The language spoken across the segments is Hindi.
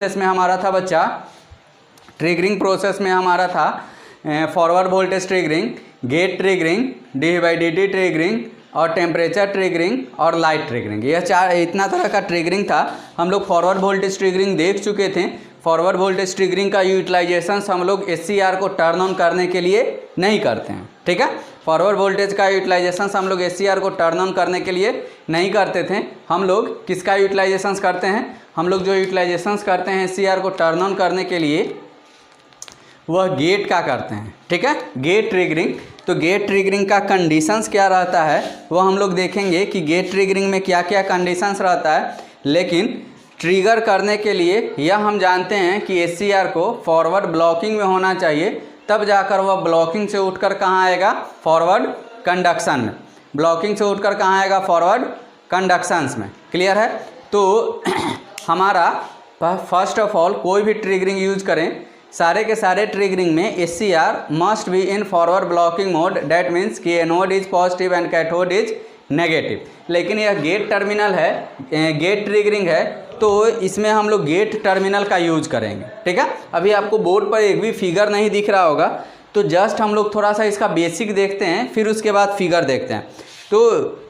प्रोसेस में हमारा था बच्चा, ट्रिगरिंग प्रोसेस में हमारा था forward voltage triggering, gate triggering, डी/dt ट्रिगरिंग और टेम्परेचर ट्रिगरिंग और लाइट ट्रिगरिंग। यह इतना तरह का ट्रिगरिंग था। हम लोग फॉरवर्ड वोल्टेज ट्रिगरिंग देख चुके थे। फॉरवर्ड वोल्टेज ट्रिगरिंग का यूटिलाइजेशन हम लोग SCR को टर्न ऑन करने के लिए नहीं करते हैं, ठीक है। फॉरवर्ड वोल्टेज का यूटिलाइजेशन हम लोग SCR को टर्न ऑन करने के लिए नहीं करते थे। हम लोग किसका यूटिलाइजेशन करते हैं? हम लोग जो यूटिलाइजेशन करते हैं SCR को टर्न ऑन करने के लिए वह गेट का करते हैं, ठीक है, गेट ट्रिगरिंग। तो गेट ट्रिगरिंग का कंडीशंस क्या रहता है वो हम लोग देखेंगे कि गेट ट्रिगरिंग में क्या क्या कंडीशंस रहता है। लेकिन ट्रिगर करने के लिए यह हम जानते हैं कि SCR को फॉरवर्ड ब्लॉकिंग में होना चाहिए, तब जाकर वह ब्लॉकिंग से उठकर कहाँ आएगा? फॉरवर्ड कंडक्शन में। ब्लॉकिंग से उठकर कहाँ आएगा? फॉरवर्ड कंडक्शंस में। क्लियर है? तो हमारा फर्स्ट ऑफ ऑल कोई भी ट्रिगरिंग यूज करें, सारे के सारे ट्रिगरिंग में SCR must be in forward blocking mode. That means कि anode is positive and cathode is negative. लेकिन यह गेट टर्मिनल है, गेट ट्रिगरिंग है, तो इसमें हम लोग गेट टर्मिनल का यूज करेंगे, ठीक है। अभी आपको बोर्ड पर एक भी फिगर नहीं दिख रहा होगा, तो जस्ट हम लोग थोड़ा सा इसका बेसिक देखते हैं, फिर उसके बाद फिगर देखते हैं। तो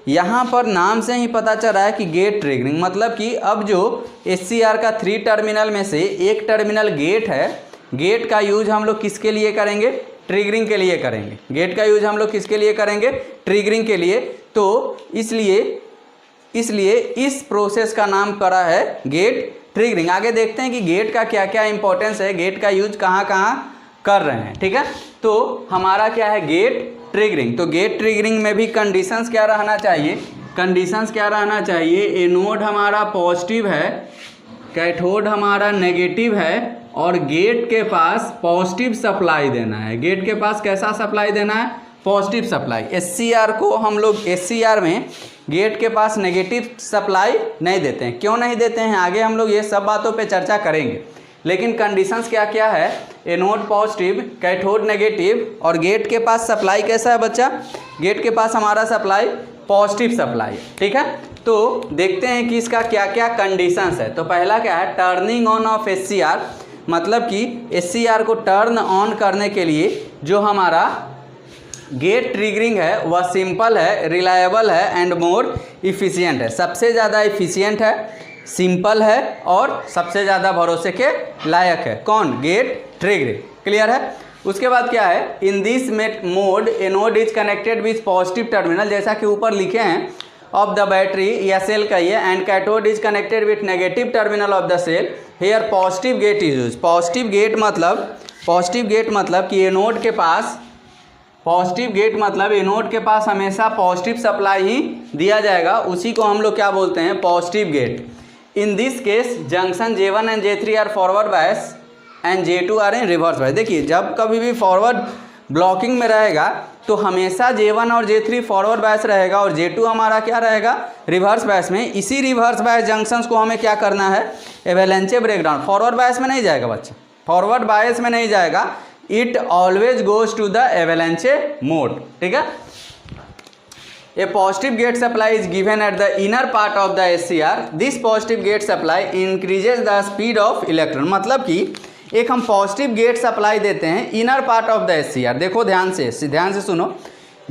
यहाँ पर नाम से ही पता चल रहा है कि गेट ट्रिगरिंग मतलब कि अब जो SCR का 3 टर्मिनल में से एक टर्मिनल गेट है, गेट का यूज हम लोग किसके लिए करेंगे? ट्रिगरिंग के लिए करेंगे। गेट का यूज हम लोग किसके लिए करेंगे? ट्रिगरिंग के लिए। तो इसलिए इस प्रोसेस का नाम पड़ा है गेट ट्रिगरिंग। आगे देखते हैं कि गेट का क्या क्या इंपॉर्टेंस है, गेट का यूज कहाँ कहाँ कर रहे हैं, ठीक है। तो हमारा क्या है? Gate triggering. तो गेट ट्रिगरिंग में भी कंडीशंस क्या रहना चाहिए? कंडीशंस क्या रहना चाहिए? एनोड हमारा पॉजिटिव है, कैथोड हमारा नेगेटिव है और गेट के पास पॉजिटिव सप्लाई देना है। गेट के पास कैसा सप्लाई देना है? Positive supply. SCR को हम लोग SCR में गेट के पास नेगेटिव सप्लाई नहीं देते हैं। क्यों नहीं देते हैं? आगे हम लोग ये सब बातों पे चर्चा करेंगे। लेकिन कंडीशंस क्या क्या है? एनोड पॉजिटिव, कैथोड नेगेटिव और गेट के पास सप्लाई कैसा है बच्चा? गेट के पास हमारा सप्लाई पॉजिटिव सप्लाई, ठीक है। तो देखते हैं कि इसका क्या क्या कंडीशंस है। तो पहला क्या है? टर्निंग ऑन ऑफ SCR, मतलब कि SCR को टर्न ऑन करने के लिए जो हमारा गेट ट्रिगरिंग है वह सिंपल है, रिलायबल है एंड मोर इफ़िशियंट है। सबसे ज़्यादा इफ़िशियंट है, सिंपल है और सबसे ज़्यादा भरोसे के लायक है। कौन? Gate triggering. क्लियर है? उसके बाद क्या है? In this mode anode is connected with positive terminal, जैसा कि ऊपर लिखे हैं, ऑफ द बैटरी या सेल का ये, and cathode is connected with negative terminal of the cell. Here positive gate is use. Positive gate मतलब कि एनोड के पास, पॉजिटिव गेट मतलब एनोड के पास हमेशा पॉजिटिव सप्लाई ही दिया जाएगा, उसी को हम लोग क्या बोलते हैं? Positive gate. In this case junction J1 and J3 are forward bias and J2 are in reverse bias. देखिए, जब कभी भी फॉरवर्ड ब्लॉकिंग में रहेगा तो हमेशा J1 और J3 फॉरवर्ड बायस रहेगा और J2 हमारा क्या रहेगा? रिवर्स बायस में। इसी रिवर्स बायस जंक्शंस को हमें क्या करना है? एवेलेंचे ब्रेकडाउन। फॉरवर्ड बायस में नहीं जाएगा बच्चा, फॉरवर्ड बायस में नहीं जाएगा, it always goes to the avalanche mode, ठीक है। A positive gate supply is given at the inner part of the SCR. This positive gate supply increases the speed of electron. मतलब कि एक हम पॉजिटिव गेट सप्लाई देते हैं inner part of the SCR। देखो ध्यान से सुनो।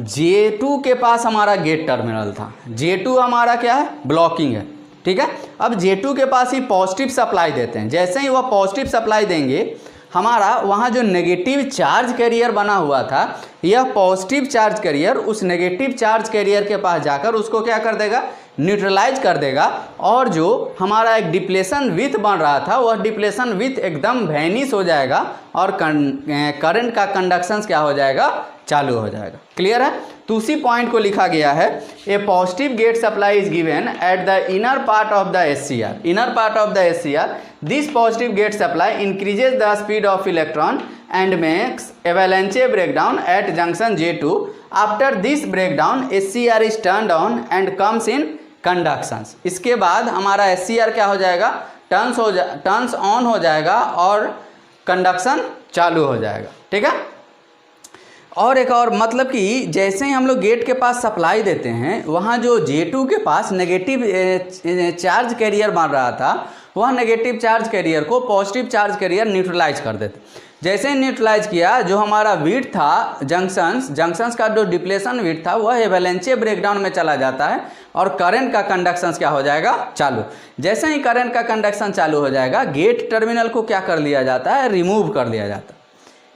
J2 के पास हमारा गेट टर्मिनल था, J2 हमारा क्या है? ब्लॉकिंग है, ठीक है। अब J2 के पास ही पॉजिटिव सप्लाई देते हैं। जैसे ही वह पॉजिटिव सप्लाई देंगे, हमारा वहाँ जो नेगेटिव चार्ज कैरियर बना हुआ था, यह पॉजिटिव चार्ज कैरियर उस नेगेटिव चार्ज कैरियर के पास जाकर उसको क्या कर देगा? न्यूट्रलाइज कर देगा। और जो हमारा एक डिप्लेशन विथ बन रहा था, वह डिप्लेशन विथ एकदम वैनिश हो जाएगा और करंट का कंडक्शंस क्या हो जाएगा? चालू हो जाएगा। क्लियर है? तो उसी पॉइंट को लिखा गया है, a positive gate supply is given at the inner part of the SCR। Inner part of the SCR, this positive gate supply increases the speed of electron and makes avalanche breakdown at junction J2। After this breakdown SCR is turned on and comes in conductions. इसके बाद हमारा SCR क्या हो जाएगा? टर्न्स ऑन हो जाएगा और कंडक्शन चालू हो जाएगा, ठीक है। और एक और मतलब कि जैसे ही हम लोग गेट के पास सप्लाई देते हैं, वहाँ जो J2 के पास नेगेटिव चार्ज कैरियर बन रहा था, वह नेगेटिव चार्ज कैरियर को पॉजिटिव चार्ज कैरियर न्यूट्रलाइज कर देते। जैसे ही न्यूट्रलाइज किया, जो हमारा विड्थ था जंक्शंस का जो डिप्लेशन विड्थ था वह एवलेंचे ब्रेकडाउन में चला जाता है और करंट का कंडक्शंस क्या हो जाएगा, चालू। जैसे ही करंट का कंडक्शन चालू हो जाएगा, गेट टर्मिनल को क्या कर लिया जाता है, रिमूव कर लिया जाता है।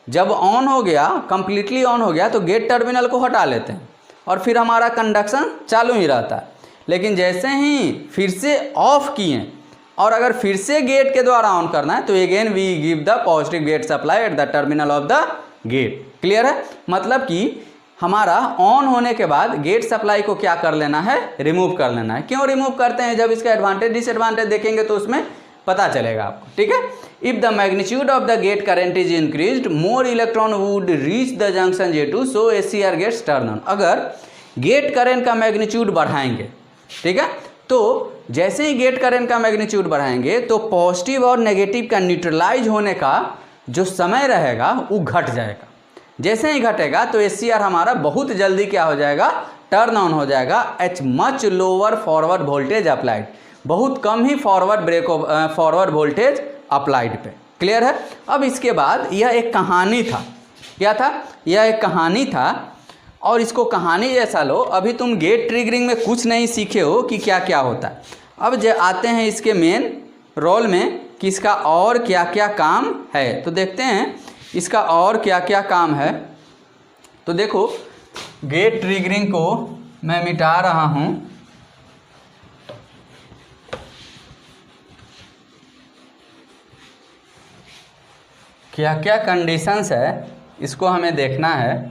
जब ऑन हो गया, कंप्लीटली ऑन हो गया, तो गेट टर्मिनल को हटा लेते हैं और फिर हमारा कंडक्शन चालू ही रहता है। लेकिन जैसे ही फिर से ऑफ किए और अगर फिर से गेट के द्वारा ऑन करना है, तो again we give the positive gate supply at the terminal of the gate. Clear है? मतलब कि हमारा ऑन होने के बाद गेट सप्लाई को क्या कर लेना है, रिमूव कर लेना है। क्यों रिमूव करते हैं? जब इसका एडवांटेज डिसएडवांटेज देखेंगे तो उसमें पता चलेगा आपको। ठीक है? If the magnitude of the gate current is increased, more electron would reach the junction J2, so SCR gates turn on. अगर गेट करंट का मैग्नीट्यूड बढ़ाएंगे, ठीक है, तो जैसे ही गेट करंट का मैग्नीट्यूड बढ़ाएंगे तो पॉजिटिव और नेगेटिव का न्यूट्रलाइज होने का जो समय रहेगा वो घट जाएगा। जैसे ही घटेगा तो SCR हमारा बहुत जल्दी क्या हो जाएगा, टर्न ऑन हो जाएगा eight much lower forward voltage applied, बहुत कम ही फॉरवर्ड वोल्टेज अप्लाइड पे। क्लियर है? अब इसके बाद यह एक कहानी था। क्या था? यह एक कहानी था और इसको कहानी जैसा लो। अभी तुम गेट ट्रिगरिंग में कुछ नहीं सीखे हो कि क्या क्या होता है। अब जो आते हैं इसके मेन रोल में कि इसका और क्या क्या काम है, तो देखते हैं इसका और क्या क्या काम है। तो देखो, गेट ट्रिगरिंग को मैं मिटा रहा हूँ। क्या क्या कंडीशंस है इसको हमें देखना है।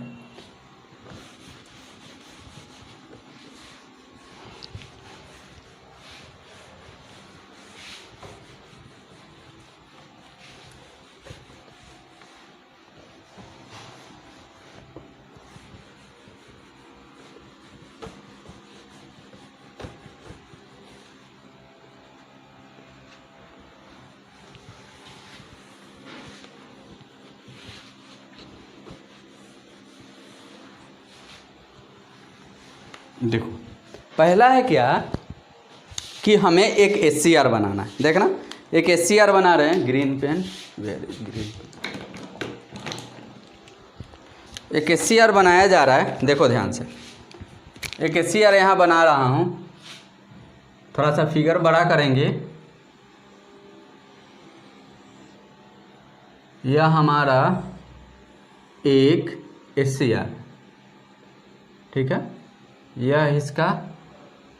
देखो, पहला है क्या कि हमें एक SCR बनाना है। देखना, एक SCR बना रहे हैं। Green pen, where is green pen. एक SCR बनाया जा रहा है। देखो ध्यान से, एक SCR यहाँ बना रहा हूँ। थोड़ा सा फिगर बड़ा करेंगे। यह हमारा एक SCR, ठीक है। यह इसका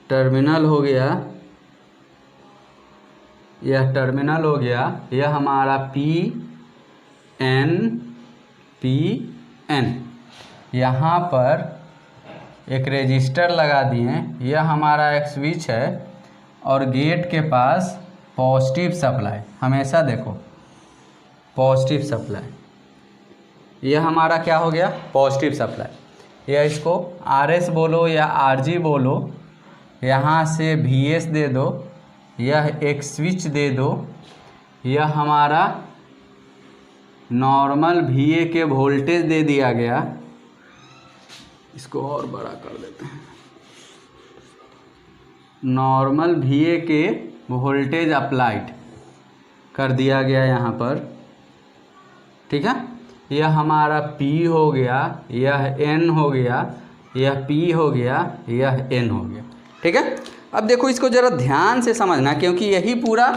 टर्मिनल हो गया, यह टर्मिनल हो गया। यह हमारा PN यहाँ पर एक रेजिस्टर लगा दिए। यह हमारा एक स्विच है और गेट के पास पॉजिटिव सप्लाई, हमेशा देखो पॉजिटिव सप्लाई। यह हमारा क्या हो गया, पॉजिटिव सप्लाई। या इसको RS बोलो या RG बोलो, यहाँ से VS दे दो, यह एक स्विच दे दो। यह हमारा नॉर्मल VA के वोल्टेज दे दिया गया। इसको और बड़ा कर देते हैं। नॉर्मल VA के वोल्टेज अप्लाइड कर दिया गया यहाँ पर, ठीक है। यह हमारा P हो गया, यह N हो गया, यह P हो गया, यह N हो गया, ठीक है। अब देखो, इसको ज़रा ध्यान से समझना, क्योंकि यही पूरा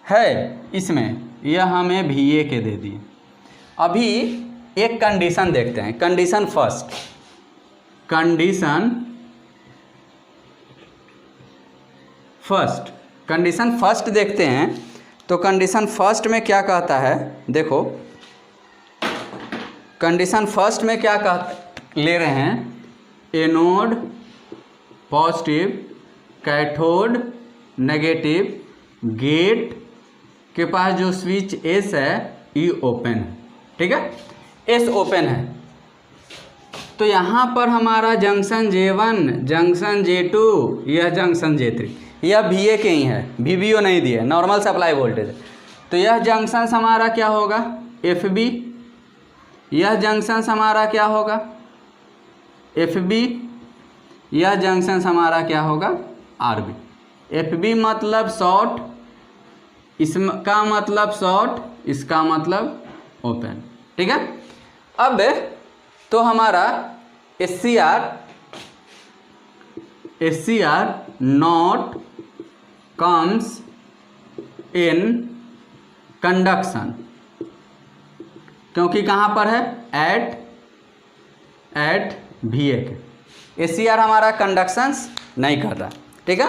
है इसमें। यह हमें VA के दे दिए। अभी एक कंडीशन देखते हैं, कंडीशन फर्स्ट। कंडीशन फर्स्ट देखते हैं। तो कंडीशन फर्स्ट में क्या कहता है, देखो कंडीशन फर्स्ट में क्या ले रहे हैं, anode positive, cathode negative, gate के पास जो स्विच S है ये ओपन है, ठीक है, S ओपन है। तो यहाँ पर हमारा जंक्शन J1, जंक्शन J2, यह जंक्शन J3, यह VA के ही है, VBO नहीं दिए, नॉर्मल सप्लाई वोल्टेज है। तो यह जंक्शन हमारा क्या होगा, FB। यह जंक्शन हमारा क्या होगा, FB। यह जंक्शन हमारा क्या होगा, RB। FB मतलब शॉर्ट, इसका मतलब शॉर्ट, इसका मतलब ओपन। ठीक है, अब तो हमारा SCR not comes in conduction, क्योंकि कहाँ पर है, एट VA के। SCR हमारा कंडक्शंस नहीं कर रहा। ठीक है,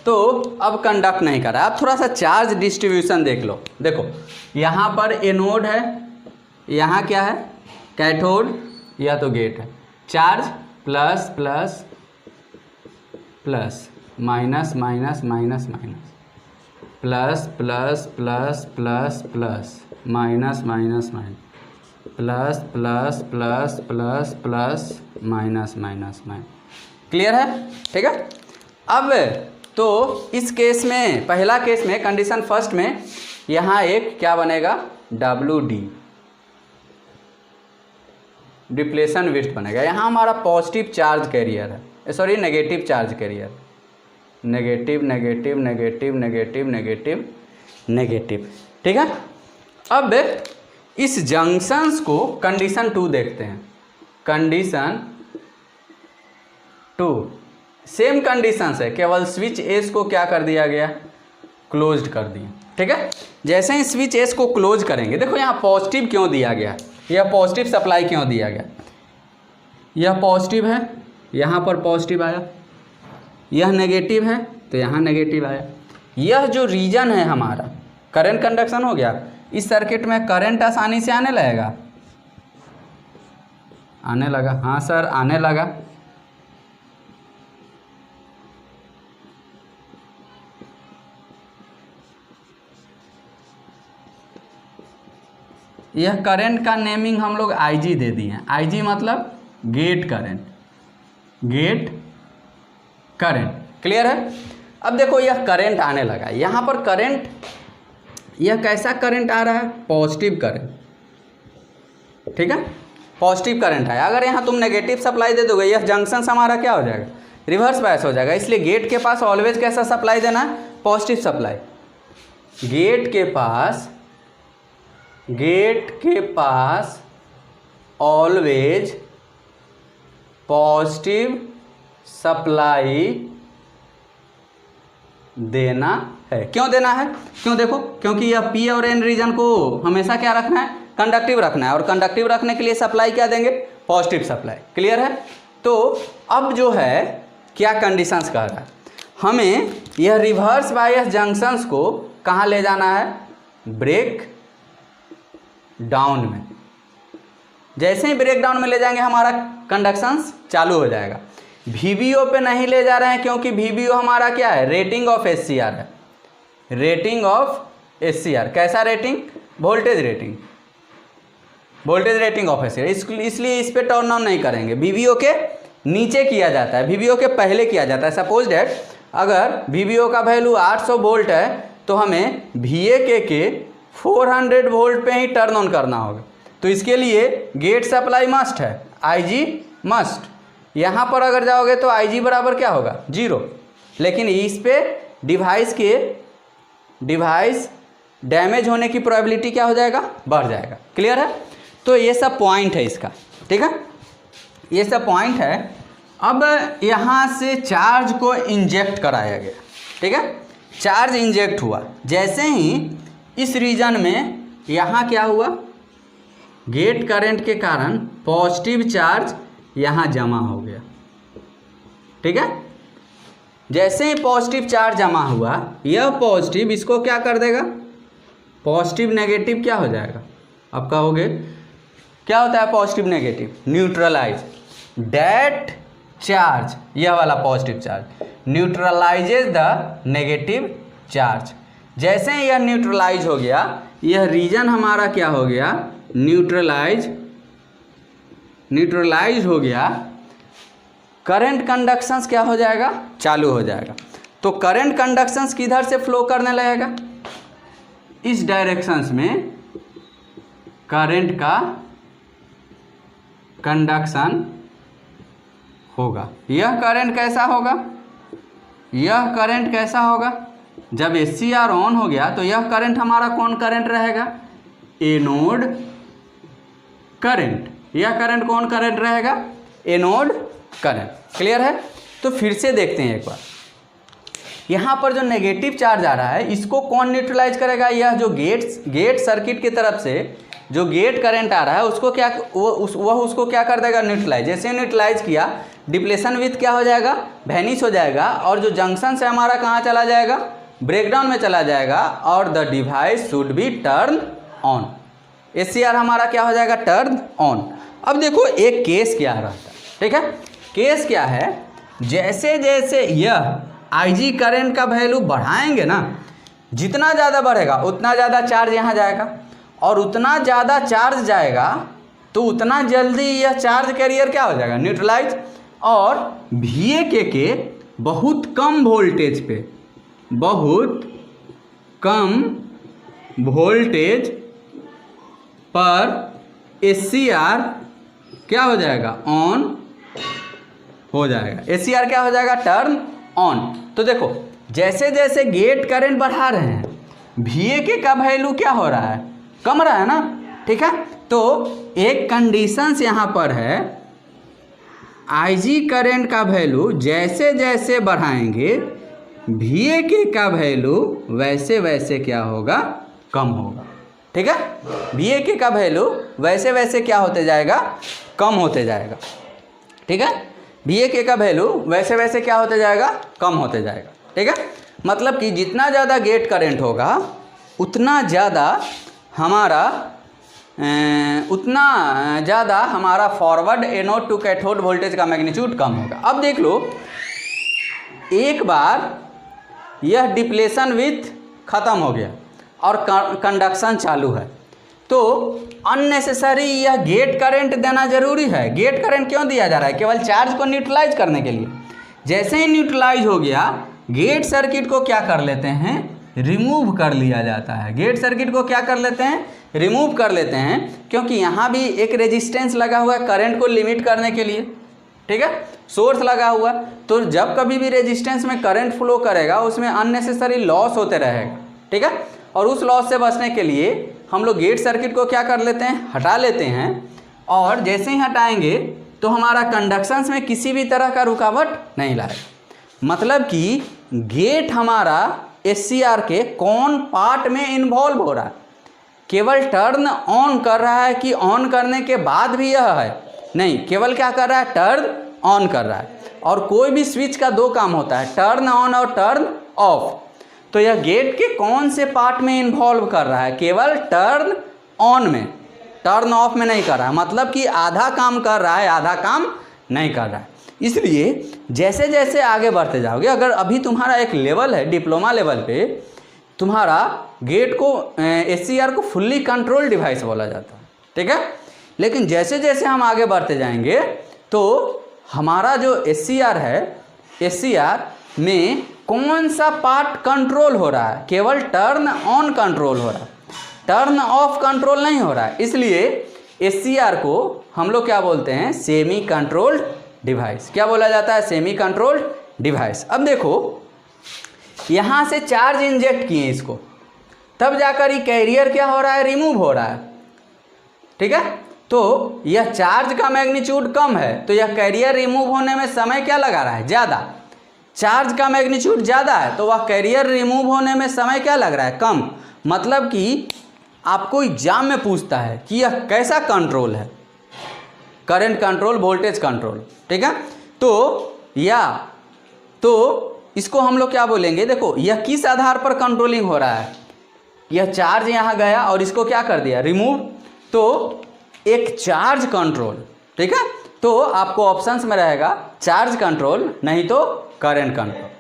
तो अब कंडक्ट नहीं कर रहा। अब थोड़ा सा चार्ज डिस्ट्रीब्यूशन देख लो। देखो यहाँ पर एनोड है, यहाँ क्या है, कैथोड या तो गेट है। Charge plus plus plus, minus minus minus minus, plus plus plus plus plus, minus minus minus, plus plus plus plus plus, minus minus minus. Clear है? ठीक है, अब तो इस केस में, पहला केस में, कंडीशन फर्स्ट में, यहाँ एक क्या बनेगा, WD, डिप्लेशन विड्थ बनेगा। यहाँ हमारा पॉजिटिव चार्ज कैरियर है, sorry negative charge carrier, negative negative negative negative negative negative. ठीक है, अब इस जंक्शंस को कंडीशन 2 देखते हैं। कंडीशन 2 सेम कंडीशंस है, केवल स्विच एस को क्या कर दिया गया, क्लोज्ड कर दिया। ठीक है, जैसे ही स्विच एस को क्लोज करेंगे, देखो यहाँ पॉजिटिव क्यों दिया गया, यह पॉजिटिव सप्लाई क्यों दिया गया, यह पॉजिटिव है, यहाँ पर पॉजिटिव आया, यह नेगेटिव है तो यहाँ नेगेटिव आया। यह जो रीजन है हमारा, करंट कंडक्शन हो गया, इस सर्किट में करंट आसानी से आने लगेगा, आने लगा, हाँ सर आने लगा। यह करंट का नेमिंग हम लोग IG दे दिए हैं। IG मतलब gate current, gate current. Clear है? अब देखो यह करंट आने लगा, यहाँ पर करंट, यह कैसा करंट आ रहा है, पॉजिटिव करंट। ठीक है, पॉजिटिव करंट है। अगर यहाँ तुम नेगेटिव सप्लाई दे दोगे, यह जंक्शन हमारा क्या हो जाएगा, रिवर्स बायस हो जाएगा। इसलिए गेट के पास ऑलवेज कैसा सप्लाई देना है, पॉजिटिव सप्लाई। गेट के पास ऑलवेज पॉजिटिव सप्लाई देना है। क्यों देना है, क्यों, देखो क्योंकि यह P और N रीजन को हमेशा क्या रखना है, कंडक्टिव रखना है, और कंडक्टिव रखने के लिए सप्लाई क्या देंगे, पॉजिटिव सप्लाई। क्लियर है? तो अब जो है क्या कंडीशंस कह रहा है, हमें यह रिवर्स बायस जंक्शंस को कहाँ ले जाना है, ब्रेक डाउन में। जैसे ही ब्रेक डाउन में ले जाएंगे हमारा कंडक्शंस चालू हो जाएगा। VBO पे नहीं ले जा रहे हैं, क्योंकि VBO हमारा क्या है, रेटिंग ऑफ SCR है, रेटिंग ऑफ SCR। कैसा rating, voltage rating, voltage rating of SCR। इसलिए इस पे टर्न ऑन नहीं करेंगे। VBO के नीचे किया जाता है, VBO के पहले किया जाता है। सपोज डेट अगर VBO का वैल्यू 800 वोल्ट है तो हमें VA के 400 वोल्ट पे ही टर्न ऑन करना होगा। तो इसके लिए गेट सप्लाई मस्ट है, IG मस्ट। यहाँ पर अगर जाओगे तो IG बराबर क्या होगा, 0। लेकिन इस पे डिवाइस डैमेज होने की प्रोबेबिलिटी क्या हो जाएगा, बढ़ जाएगा। क्लियर है? तो ये सब पॉइंट है इसका। ठीक है, ये सब पॉइंट है। अब यहाँ से चार्ज को इंजेक्ट कराया गया। ठीक है, चार्ज इंजेक्ट हुआ, जैसे ही इस रीजन में यहाँ क्या हुआ, गेट करंट के कारण पॉजिटिव चार्ज यहाँ जमा हो गया। ठीक है, जैसे ही पॉजिटिव चार्ज जमा हुआ, यह पॉजिटिव इसको क्या कर देगा, पॉजिटिव नेगेटिव क्या हो जाएगा, अब कहोगे क्या होता है positive negative, neutralize. That charge, यह वाला positive charge neutralizes the negative charge. जैसे ही यह न्यूट्रलाइज हो गया, यह रीजन हमारा क्या हो गया, न्यूट्रलाइज हो गया, करंट कंडक्शंस क्या हो जाएगा, चालू हो जाएगा। तो करंट कंडक्शंस किधर से फ्लो करने लगेगा, इस डायरेक्शंस में करंट का कंडक्शन होगा। यह करंट कैसा होगा, यह करंट कैसा होगा, जब SCR ऑन हो गया तो यह करंट हमारा कौन करंट रहेगा? Anode current. यह करंट कौन करंट रहेगा? Anode current. क्लियर है? तो फिर से देखते हैं एक बार, यहाँ पर जो नेगेटिव चार्ज आ रहा है इसको कौन न्यूट्रलाइज करेगा? यह जो गेट सर्किट की तरफ से जो गेट करंट आ रहा है उसको क्या वह उसको क्या कर देगा? न्यूट्रलाइज। जैसे न्यूट्रलाइज किया, डिप्लेशन विथ क्या हो जाएगा? वैनिश हो जाएगा, और जो जंक्शन से हमारा कहाँ चला जाएगा? ब्रेकडाउन में चला जाएगा, और the device should be turn on. SCR हमारा क्या हो जाएगा? Turn on. अब देखो एक केस क्या रहता है, ठीक है? केस क्या है? जैसे जैसे यह IG करंट का वैल्यू बढ़ाएंगे ना, जितना ज़्यादा बढ़ेगा उतना ज़्यादा चार्ज यहाँ जाएगा, और उतना ज़्यादा चार्ज जाएगा तो उतना जल्दी यह चार्ज कैरियर क्या हो जाएगा? न्यूट्रलाइज। और VAK के बहुत कम वोल्टेज पे, बहुत कम वोल्टेज पर SCR क्या हो जाएगा? ऑन हो जाएगा। SCR क्या हो जाएगा? Turn on. तो देखो जैसे जैसे गेट करंट बढ़ा रहे हैं, VAK का वैल्यू क्या हो रहा है? कम रहा है ना, ठीक है? तो एक कंडीशंस यहाँ पर है, IG करंट का वैल्यू जैसे जैसे बढ़ाएंगे VAK का वैल्यू वैसे वैसे क्या होगा? कम होगा, ठीक है? VAK का वैल्यू वैसे वैसे क्या होते जाएगा? कम होते जाएगा, ठीक है? VAK का वैल्यू वैसे वैसे क्या होते जाएगा? कम होते जाएगा, ठीक है? मतलब कि जितना ज़्यादा गेट करंट होगा उतना ज़्यादा हमारा forward anode to cathode voltage का मैग्नीट्यूड कम होगा। अब देख लो, एक बार यह डिप्लेशन विथ ख़त्म हो गया और कंडक्शन चालू है, तो अननेसेसरी यह गेट करंट देना जरूरी है। गेट करंट क्यों दिया जा रहा है? केवल चार्ज को न्यूट्रलाइज करने के लिए। जैसे ही न्यूट्रलाइज हो गया, गेट सर्किट को क्या कर लेते हैं? रिमूव कर लिया जाता है। गेट सर्किट को क्या कर लेते हैं? रिमूव कर लेते हैं, क्योंकि यहाँ भी एक रेजिस्टेंस लगा हुआ है करंट को लिमिट करने के लिए, ठीक है? सोर्स लगा हुआ, तो जब कभी भी रेजिस्टेंस में करंट फ्लो करेगा उसमें अननेसेसरी लॉस होते रहेगा, ठीक है? और उस लॉस से बचने के लिए हम लोग गेट सर्किट को क्या कर लेते हैं? हटा लेते हैं, और जैसे ही हटाएंगे तो हमारा कंडक्शंस में किसी भी तरह का रुकावट नहीं लाएगा। मतलब कि गेट हमारा SCR के कौन पार्ट में इन्वॉल्व हो रहा है? केवल टर्न ऑन कर रहा है कि ऑन करने के बाद भी यह है? नहीं, केवल क्या कर रहा है? टर्न ऑन कर रहा है। और कोई भी स्विच का दो काम होता है, टर्न ऑन और टर्न ऑफ। तो यह गेट के कौन से पार्ट में इन्वॉल्व कर रहा है? केवल टर्न ऑन में, टर्न ऑफ में नहीं कर रहा है। मतलब कि आधा काम कर रहा है, आधा काम नहीं कर रहा है। इसलिए जैसे जैसे आगे बढ़ते जाओगे, अगर अभी तुम्हारा एक लेवल है, डिप्लोमा लेवल पे तुम्हारा गेट को SCR को फुल्ली कंट्रोल डिवाइस बोला जाता है, ठीक है? लेकिन जैसे जैसे हम आगे बढ़ते जाएंगे तो हमारा जो SCR है, SCR में कौन सा पार्ट कंट्रोल हो रहा है? केवल टर्न ऑन कंट्रोल हो रहा है, टर्न ऑफ कंट्रोल नहीं हो रहा है। इसलिए SCR को हम लोग क्या बोलते हैं? Semi controlled device. क्या बोला जाता है? Semi controlled device. अब देखो, यहाँ से चार्ज इंजेक्ट किए इसको, तब जाकर ये कैरियर क्या हो रहा है? रिमूव हो रहा है, ठीक है? तो यह चार्ज का मैग्नीट्यूड कम है, तो यह कैरियर रिमूव होने में समय क्या लगा रहा है? ज़्यादा। चार्ज का मैग्नीट्यूड ज़्यादा है तो वह कैरियर रिमूव होने में समय क्या लग रहा है? कम। मतलब कि आपको एग्जाम में पूछता है कि यह कैसा कंट्रोल है? करंट कंट्रोल, वोल्टेज कंट्रोल, ठीक है? तो इसको हम लोग क्या बोलेंगे? देखो, यह किस आधार पर कंट्रोलिंग हो रहा है? यह चार्ज यहाँ गया और इसको क्या कर दिया? रिमूव। तो एक चार्ज कंट्रोल, ठीक है? तो आपको ऑप्शंस में रहेगा चार्ज कंट्रोल, नहीं तो करंट कंट्रोल।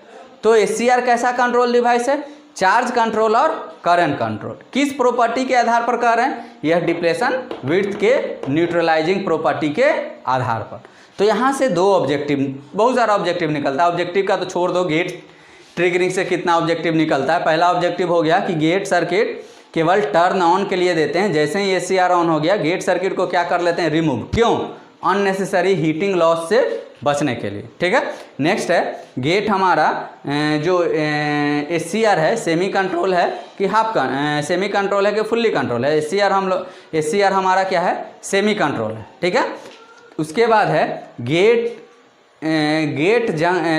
तो SCR कैसा कंट्रोल डिवाइस है? चार्ज कंट्रोल और करंट कंट्रोल। किस प्रॉपर्टी के आधार पर कर रहे हैं? यह डिप्लेशन विड्थ के न्यूट्रलाइजिंग प्रॉपर्टी के आधार पर। तो यहाँ से दो ऑब्जेक्टिव, बहुत सारा ऑब्जेक्टिव निकलता है। ऑब्जेक्टिव का तो छोड़ दो, गेट ट्रिगरिंग से कितना ऑब्जेक्टिव निकलता है। पहला ऑब्जेक्टिव हो गया कि गेट सर्किट केवल टर्न ऑन के लिए देते हैं। जैसे ही SCR ऑन हो गया, गेट सर्किट को क्या कर लेते हैं? रिमूव। क्यों? अननेसेसरी हीटिंग लॉस से बचने के लिए, ठीक है। नेक्स्ट है गेट हमारा जो SCR है, सेमी कंट्रोल है कि हाफ सेमी कंट्रोल है कि फुल्ली कंट्रोल है। SCR हमारा क्या है, सेमी कंट्रोल है, ठीक है। उसके बाद है गेट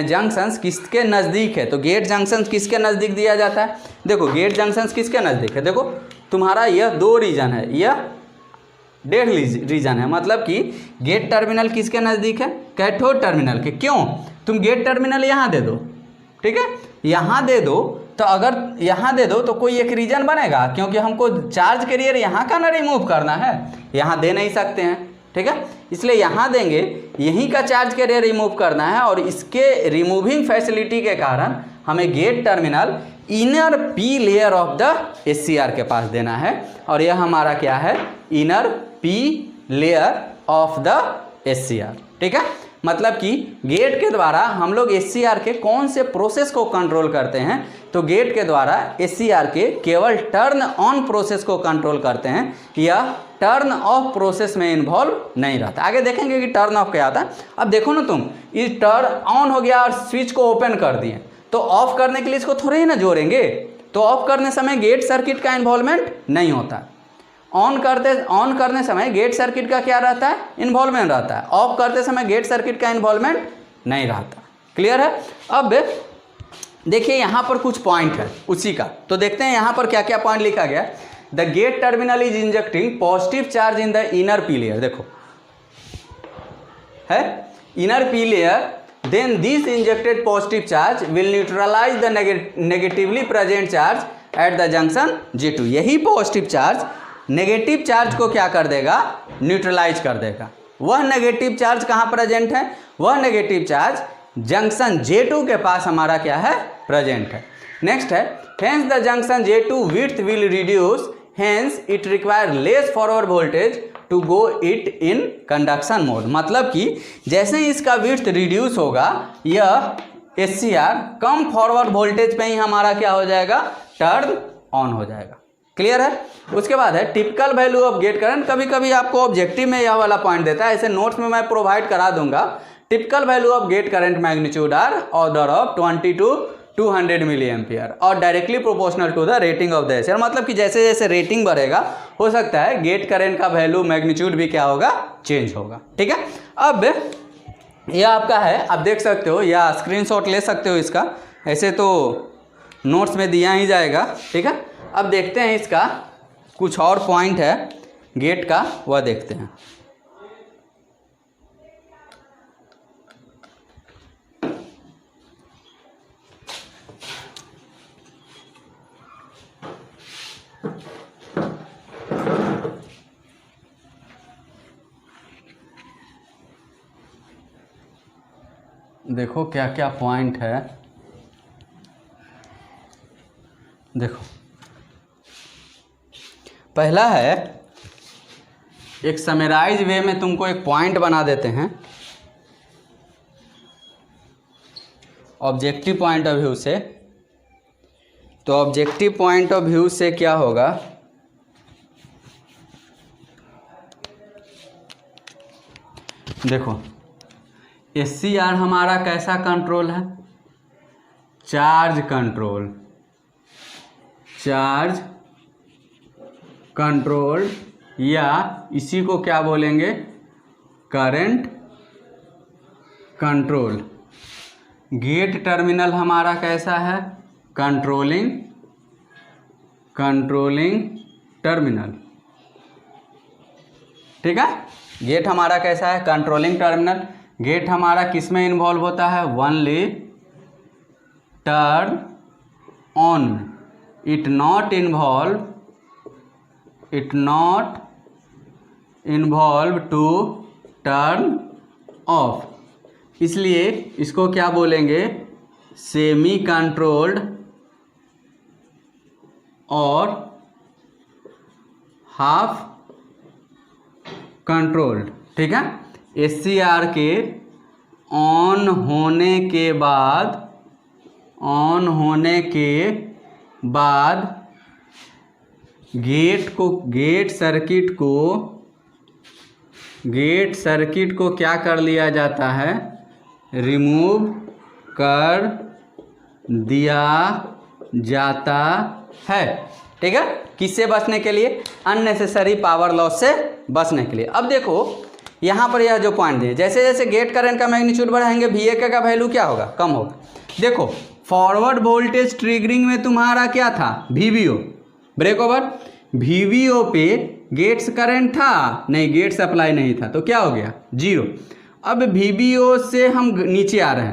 जंक्शंस किसके नज़दीक है, तो गेट जंक्शंस किसके नज़दीक दिया जाता है। देखो गेट जंक्शंस किसके नज़दीक है, देखो तुम्हारा यह 2 रीजन है, यह 1.5 रीजन है, मतलब कि गेट टर्मिनल किसके नज़दीक है, कैथोड टर्मिनल के। क्यों, तुम गेट टर्मिनल यहाँ दे दो, ठीक है, यहाँ दे दो, तो अगर यहाँ दे दो तो कोई एक रीजन बनेगा, क्योंकि हमको चार्ज कैरियर यहाँ का ना रिमूव करना है, यहाँ दे नहीं सकते हैं, ठीक है, इसलिए यहाँ देंगे, यहीं का चार्ज कैरियर रिमूव करना है, और इसके रिमूविंग फैसिलिटी के कारण हमें gate terminal inner P layer of the SCR के पास देना है, और यह हमारा क्या है, inner P layer of the SCR, ठीक है। मतलब कि गेट के द्वारा हम लोग SCR के कौन से प्रोसेस को कंट्रोल करते हैं, तो गेट के द्वारा SCR के केवल टर्न ऑन प्रोसेस को कंट्रोल करते हैं, यह टर्न ऑफ प्रोसेस में इन्वॉल्व नहीं रहता। आगे देखेंगे कि टर्न ऑफ क्या होता है। अब देखो ना तुम, ये टर्न ऑन हो गया और स्विच को ओपन कर दिए, तो ऑफ करने के लिए इसको थोड़े ही ना जोड़ेंगे, तो ऑफ करने समय गेट सर्किट का इन्वॉल्वमेंट नहीं होता। ऑन करने समय गेट सर्किट का क्या रहता है, इन्वॉल्वमेंट रहता है। ऑफ करते समय गेट सर्किट का इन्वॉल्वमेंट नहीं रहता। क्लियर है। अब देखिए यहाँ पर कुछ पॉइंट है उसी का, तो देखते हैं यहाँ पर क्या क्या पॉइंट लिखा गया। The gate terminal is injecting positive charge in the inner P layer, देखो है inner P layer, then this injected positive charge will neutralize the negatively present charge at the junction J2। यही पॉजिटिव चार्ज नेगेटिव चार्ज को क्या कर देगा, न्यूट्रलाइज कर देगा। वह नेगेटिव चार्ज कहाँ प्रेजेंट है, वह नेगेटिव चार्ज जंक्शन J2 के पास हमारा क्या है, प्रेजेंट है। नेक्स्ट है hence the junction J2 width will reduce, hence it require less forward voltage to go it in conduction mode. मतलब कि जैसे ही इसका विड्थ रिड्यूस होगा, यह SCR कम फॉरवर्ड वोल्टेज पे ही हमारा क्या हो जाएगा, टर्न ऑन हो जाएगा। क्लियर है। उसके बाद है typical value of gate current. कभी कभी आपको ऑब्जेक्टिव में यह वाला पॉइंट देता है, ऐसे नोट्स में मैं प्रोवाइड करा दूंगा। Typical value of gate current magnitude are order of 20 to 200 milliampere और directly proportional to the rating of the SCR। मतलब कि जैसे जैसे रेटिंग बढ़ेगा, हो सकता है गेट करंट का वैल्यू मैग्नीट्यूड भी क्या होगा, चेंज होगा, ठीक है। अब यह आपका है, आप देख सकते हो या स्क्रीनशॉट ले सकते हो इसका, ऐसे तो नोट्स में दिया ही जाएगा, ठीक है। अब देखते हैं इसका कुछ और पॉइंट है गेट का, वह देखते हैं। देखो क्या क्या पॉइंट है, देखो पहला है, एक समराइज वे में तुमको एक पॉइंट बना देते हैं ऑब्जेक्टिव पॉइंट ऑफ व्यू से। तो ऑब्जेक्टिव पॉइंट ऑफ व्यू से क्या होगा, देखो SCR हमारा कैसा कंट्रोल है, चार्ज कंट्रोल, चार्ज कंट्रोल, या इसी को क्या बोलेंगे, करंट कंट्रोल। गेट टर्मिनल हमारा कैसा है, कंट्रोलिंग टर्मिनल, ठीक है। गेट हमारा कैसा है, कंट्रोलिंग टर्मिनल। गेट हमारा किस में इन्वॉल्व होता है, only turn on, it not involve to turn off. इसलिए इसको क्या बोलेंगे, सेमी कंट्रोल्ड और हाफ कंट्रोल्ड, ठीक है। SCR के ऑन होने के बाद गेट सर्किट को क्या कर लिया जाता है, रिमूव कर दिया जाता है। ठीक है, किससे बचने के लिए? अननेसेसरी पावर लॉस से बचने के लिए। अब देखो यहाँ पर यह जो पॉइंट दिए, जैसे जैसे गेट करंट का मैग्नीट्यूड बढ़ाएंगे VA का वैल्यू क्या होगा? कम होगा। देखो फॉरवर्ड वोल्टेज ट्रिगरिंग में तुम्हारा क्या था? VVO, break over. VVO पे गेट्स करंट था नहीं, गेट सप्लाई नहीं था, तो क्या हो गया? 0। अब VVO से हम नीचे आ रहे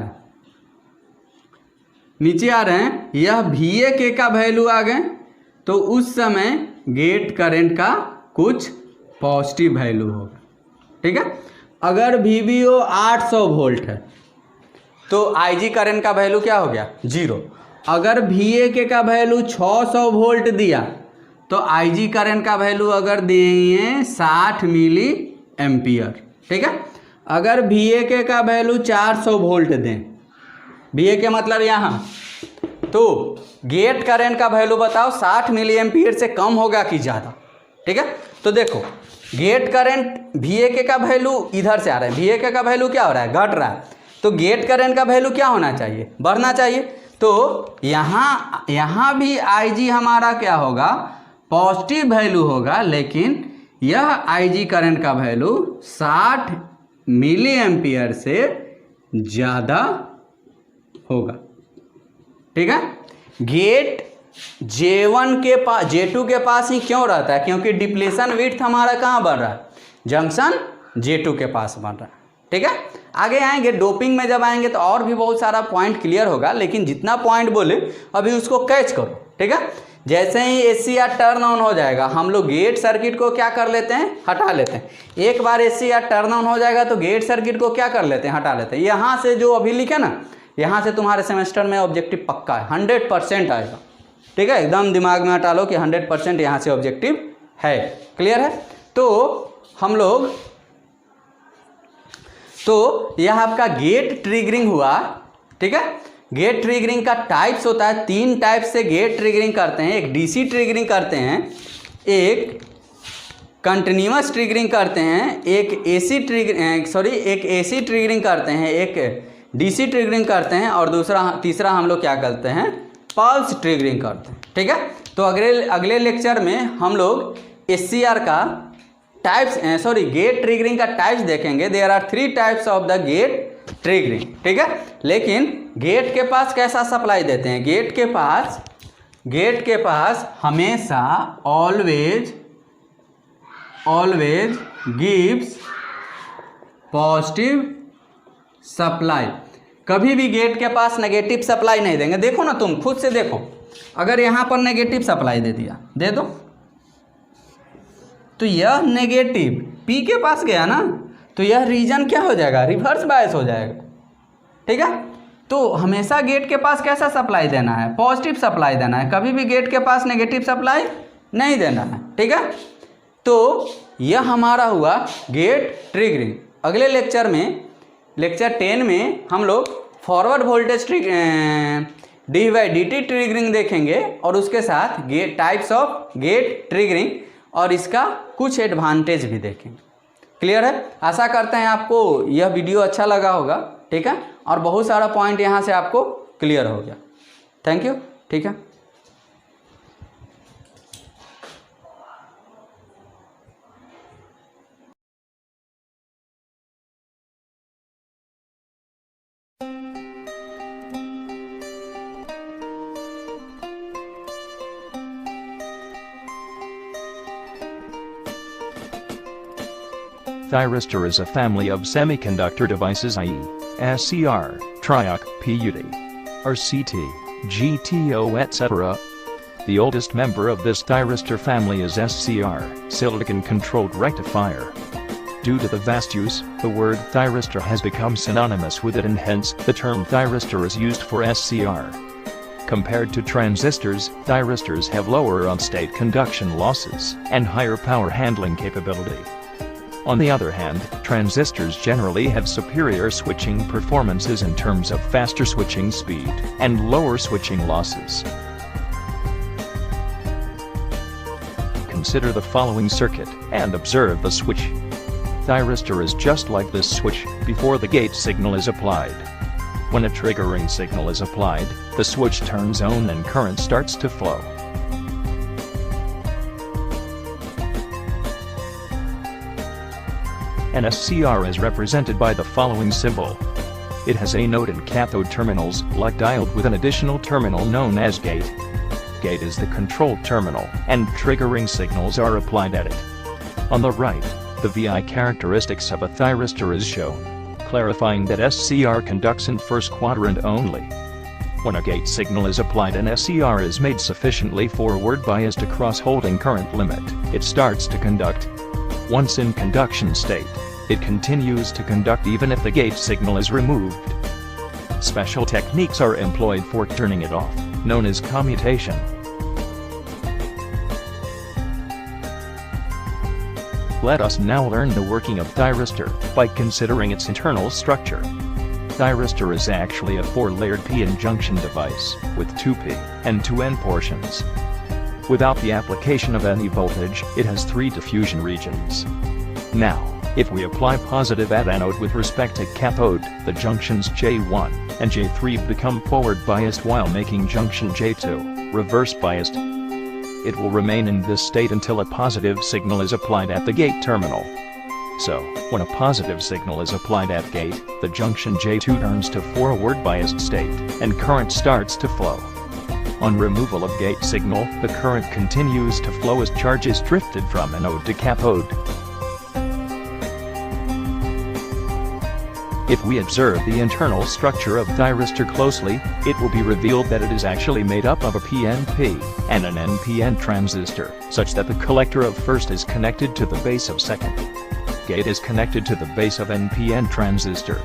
हैं, यह VA का वैल्यू आ गए, तो उस समय गेट करंट का कुछ पॉजिटिव वैल्यू होगा। ठीक है, अगर VVO 800 वोल्ट है तो IG करंट का वैल्यू क्या हो गया? 0। अगर VA का वैल्यू 600 वोल्ट दिया तो IG करंट का वैल्यू अगर देंगे 60 मिली एम्पियर। ठीक है, अगर VA का वैल्यू 400 वोल्ट दें, VA के मतलब यहाँ, तो गेट करंट का वैल्यू बताओ 60 मिली एम्पियर से कम होगा कि ज़्यादा? ठीक है, तो देखो गेट करंट VA का वैल्यू इधर से आ रहा है, VA का वैल्यू क्या हो रहा है? घट रहा है, तो गेट करंट का वैल्यू क्या होना चाहिए? बढ़ना चाहिए। तो यहाँ भी IG हमारा क्या होगा? पॉजिटिव वैल्यू होगा, लेकिन यह IG करंट का वैल्यू 60 मिली एम्पियर से ज़्यादा होगा। ठीक है, गेट J1 के पास, J2 के पास ही क्यों रहता है? क्योंकि डिप्लेशन विड्थ हमारा कहाँ बन रहा है? जंक्शन J2 के पास बन रहा है। ठीक है, आगे आएंगे डोपिंग में, जब आएंगे तो और भी बहुत सारा पॉइंट क्लियर होगा, लेकिन जितना पॉइंट बोले अभी उसको कैच करो। ठीक है, जैसे ही SCR टर्न ऑन हो जाएगा, हम लोग गेट सर्किट को क्या कर लेते हैं? हटा लेते हैं। एक बार SCR टर्न ऑन हो जाएगा तो गेट सर्किट को क्या कर लेते हैं? हटा लेते हैं। यहाँ से जो अभी लिखे ना, यहाँ से तुम्हारे सेमेस्टर में ऑब्जेक्टिव पक्का है, 100% आएगा। ठीक है, एकदम दिमाग में हटा लो कि 100% यहाँ से ऑब्जेक्टिव है। क्लियर है? तो हम लोग, तो यह आपका गेट ट्रिगरिंग हुआ। ठीक है, गेट ट्रिगरिंग का टाइप्स होता है, 3 टाइप से गेट ट्रिगरिंग करते हैं। एक DC ट्रिगरिंग करते हैं, एक कंटिन्यूअस ट्रिगरिंग करते हैं, एक AC ट्रिगरिंग करते हैं, एक DC ट्रिगरिंग करते हैं, और तीसरा हम लोग क्या करते हैं? पल्स ट्रिगरिंग करते हैं। ठीक है, तो अगले लेक्चर में हम लोग SCR का टाइप्स गेट ट्रिगरिंग का टाइप्स देखेंगे। There are 3 types of the gate triggering. ठीक है, लेकिन गेट के पास कैसा सप्लाई देते हैं? गेट के पास हमेशा ऑलवेज गिव्स पॉजिटिव सप्लाई। कभी भी गेट के पास नेगेटिव सप्लाई नहीं देंगे। देखो ना, तुम खुद से देखो, अगर यहाँ पर नेगेटिव सप्लाई दे दिया, दे दो, तो यह नेगेटिव P के पास गया ना, तो यह रीजन क्या हो जाएगा? रिवर्स बायस हो जाएगा। ठीक है, तो हमेशा गेट के पास कैसा सप्लाई देना है? पॉजिटिव सप्लाई देना है, कभी भी गेट के पास नेगेटिव सप्लाई नहीं देना है। ठीक है, तो यह हमारा हुआ गेट ट्रिगरिंग। अगले लेक्चर में, लेक्चर 10 में हम लोग फॉरवर्ड वोल्टेज dV/dt ट्रिगरिंग देखेंगे, और उसके साथ gate types of gate triggering और इसका कुछ एडवांटेज भी देखेंगे। क्लियर है? आशा करते हैं आपको यह वीडियो अच्छा लगा होगा। ठीक है, और बहुत सारा पॉइंट यहाँ से आपको क्लियर हो गया। Thank you. ठीक है, Thyristor is a family of semiconductor devices, i.e., SCR, Triac, PUD, RCT, GTO, etc. The oldest member of this thyristor family is SCR, silicon-controlled rectifier. Due to the vast use, the word thyristor has become synonymous with it, and hence, the term thyristor is used for SCR. Compared to transistors, thyristors have lower on-state conduction losses and higher power handling capability. On the other hand, transistors generally have superior switching performances in terms of faster switching speed and lower switching losses. Consider the following circuit and observe the switch. Thyristor is just like this switch before the gate signal is applied. When a triggering signal is applied, the switch turns on and current starts to flow. An SCR is represented by the following symbol. It has anode and cathode terminals, like diode, with an additional terminal known as gate. Gate is the control terminal, and triggering signals are applied at it. On the right, the VI characteristics of a thyristor is shown, clarifying that SCR conducts in first quadrant only. When a gate signal is applied, an SCR is made sufficiently forward biased across holding current limit. It starts to conduct. Once in conduction state, it continues to conduct even if the gate signal is removed. Special techniques are employed for turning it off, known as commutation. Let us now learn the working of thyristor by considering its internal structure. Thyristor is actually a 4-layered p-n junction device with 2p and 2n portions. Without the application of any voltage, it has 3 diffusion regions. Now, if we apply positive at anode with respect to cathode, the junctions J1 and J3 become forward biased, while making junction J2 reverse biased. It will remain in this state until a positive signal is applied at the gate terminal. So, when a positive signal is applied at gate, the junction J2 turns to forward biased state, and current starts to flow. On removal of gate signal, the current continues to flow as charge is drifted from anode to cathode. If we observe the internal structure of thyristor closely, it will be revealed that it is actually made up of a PNP and an NPN transistor, such that the collector of first is connected to the base of second. Gate is connected to the base of NPN transistor.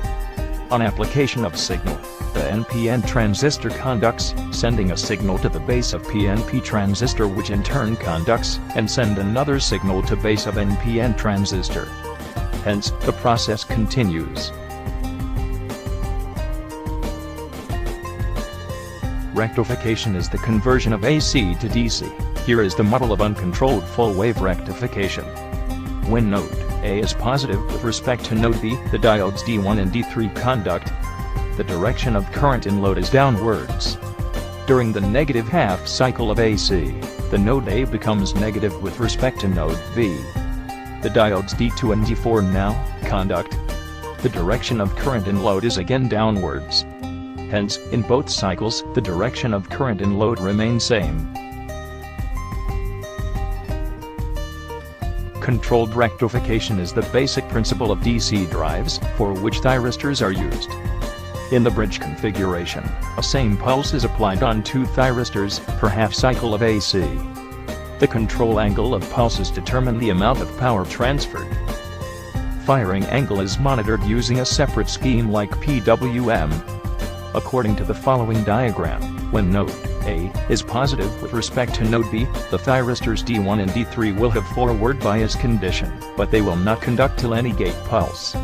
On application of signal, the NPN transistor conducts, sending a signal to the base of PNP transistor, which in turn conducts and send another signal to base of NPN transistor. Hence, the process continues. Rectification is the conversion of AC to DC. Here is the model of uncontrolled full-wave rectification. When node A is positive with respect to node B, the diodes D1 and D3 conduct. The direction of current in load is downwards. During the negative half cycle of AC, the node A becomes negative with respect to node B. The diodes D2 and D4 now conduct. The direction of current in load is again downwards. Hence, in both cycles, the direction of current in load remains same. Controlled rectification is the basic principle of DC drives, for which thyristors are used. In the bridge configuration, a same pulse is applied on 2 thyristors per half cycle of AC. The control angle of pulses determine the amount of power transferred. Firing angle is monitored using a separate scheme like PWM. According to the following diagram, when node A is positive with respect to node B, the thyristors D1 and D3 will have forward bias condition, but they will not conduct till any gate pulse.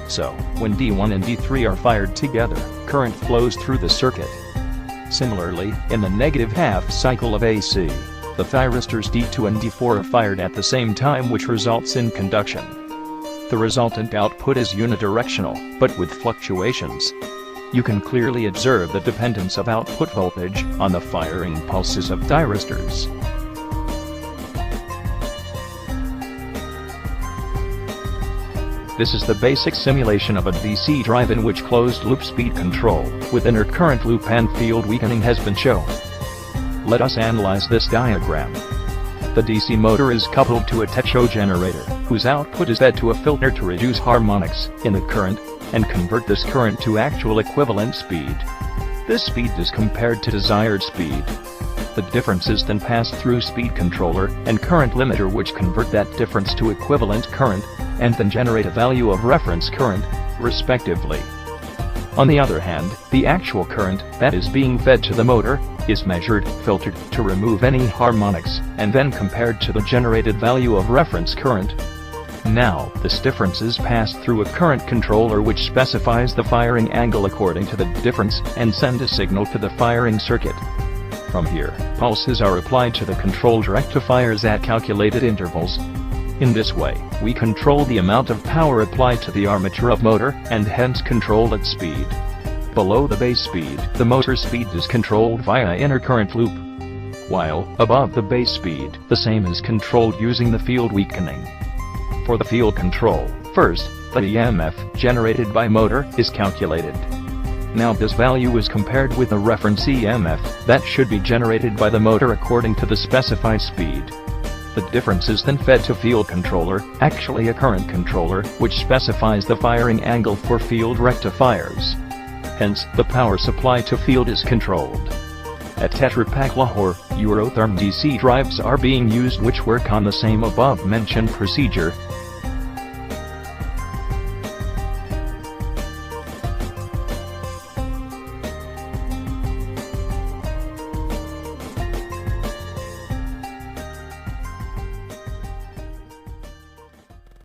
So, when D1 and D3 are fired together, current flows through the circuit. Similarly, in the negative half cycle of AC, the thyristors D2 and D4 are fired at the same time, which results in conduction. The resultant output is unidirectional, but with fluctuations. You can clearly observe the dependence of output voltage on the firing pulses of thyristors. This is the basic simulation of a DC drive in which closed-loop speed control with intercurrent loop and field weakening has been shown. Let us analyze this diagram. The DC motor is coupled to a Techo generator, whose output is fed to a filter to reduce harmonics in the current and convert this current to actual equivalent speed. This speed is compared to desired speed. The difference is then passed through speed controller and current limiter, which convert that difference to equivalent current and then generate a value of reference current, respectively. On the other hand, the actual current that is being fed to the motor is measured, filtered to remove any harmonics, and then compared to the generated value of reference current. Now, this difference is passed through a current controller which specifies the firing angle according to the difference and send a signal to the firing circuit. From here, pulses are applied to the controlled rectifiers at calculated intervals. In this way, we control the amount of power applied to the armature of motor and hence control its speed. Below the base speed, the motor speed is controlled via intercurrent loop, while above the base speed, the same is controlled using the field weakening. For the field control, first, the EMF generated by motor is calculated. Now this value is compared with the reference EMF that should be generated by the motor according to the specified speed. The difference is then fed to field controller, actually a current controller, which specifies the firing angle for field rectifiers. Hence, the power supply to field is controlled. At Tetra Pak Lahore, Eurotherm DC drives are being used which work on the same above-mentioned procedure,